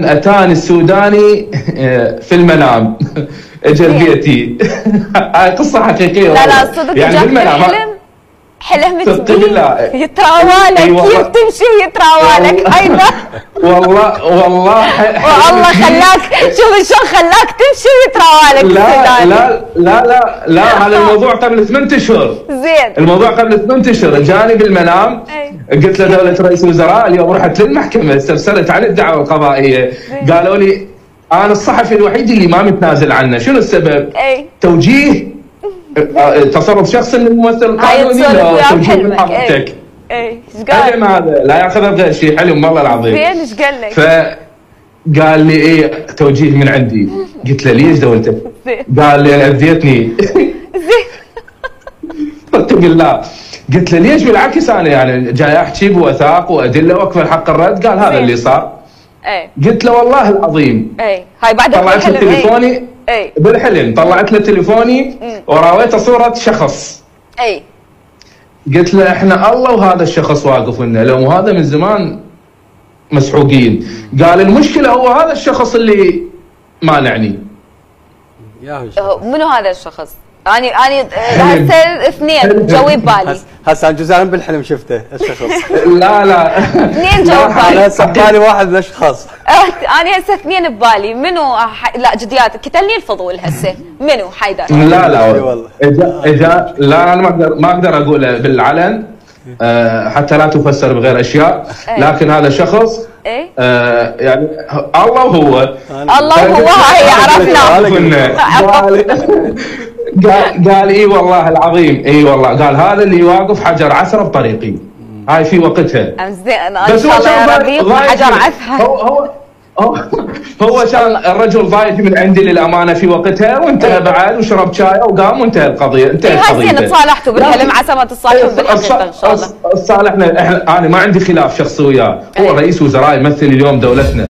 اتاني السوداني في المنام اجى بيتي. هاي قصه حقيقيه. لا صدق يعني بالمنام حلم متبين يتراوالك. كيف تمشي يتراوالك ايضا. والله والله خلاك شوف شلون خلاك تمشي ويتراوالك. لا هذا الموضوع قبل 8 اشهر. زين الموضوع قبل 8 اشهر جاني بالمنام. قلت له دولة رئيس وزراء اليوم رحت للمحكمة استفسرت عن الدعوة القضائية. قالوا لي انا الصحفي الوحيد اللي ما متنازل عنه. شنو السبب؟ توجيه تصرف شخص من الممثل القانوني توجيه من حضرتك. ايش قال؟ حلم هذا لا ياخذها بغير شيء. حلم والله العظيم. زين ايش قال لك؟ فقال لي ايه توجيه من عندي. قلت له ليش دولتك؟ قال لي اذيتني. زين اتق الله. قلت له ليش؟ بالعكس انا يعني جاي احكي بوثاق وادله واكفل حق الرد. قال هذا اللي صار. قلت له والله العظيم. هاي بعد طلعت له تليفوني. بالحلم طلعت له تليفوني وراويته صوره شخص. قلت له احنا الله وهذا الشخص واقف لنا، لو هذا من زمان مسحوقين. قال المشكله هو هذا الشخص اللي مانعني. منو هذا الشخص؟ اني هسه اثنين جوي ببالي. هسه انا جزء بالحلم شفته الشخص. لا اثنين جو ببالي. انا هسه ببالي واحد من الاشخاص. انا هسه اثنين ببالي. منو لا جديات كتلني الفضول هسه. منو حيدر؟ لا والله اذا لا انا ما اقدر اقوله بالعلن حتى لا تفسر بغير اشياء. لكن هذا شخص يعني الله وهو هاي عرفنا. قال اي والله العظيم اي والله. قال هذا اللي واقف حجر عثره بطريقي. هاي في وقتها. زين ان شاء الله يا ربي حجر عثره. هو كان الرجل ضايج من عندي للامانه في وقتها وانتهى بعد وشرب شاي وقام وانتهى القضيه. انتهت القضيه. زين تصالحتوا بالحلم عسى ما تصالحوا بالحقيقه ان شاء الله. صالحنا. انا ما عندي خلاف شخصي وياه. هو رئيس وزراء يمثل اليوم دولتنا.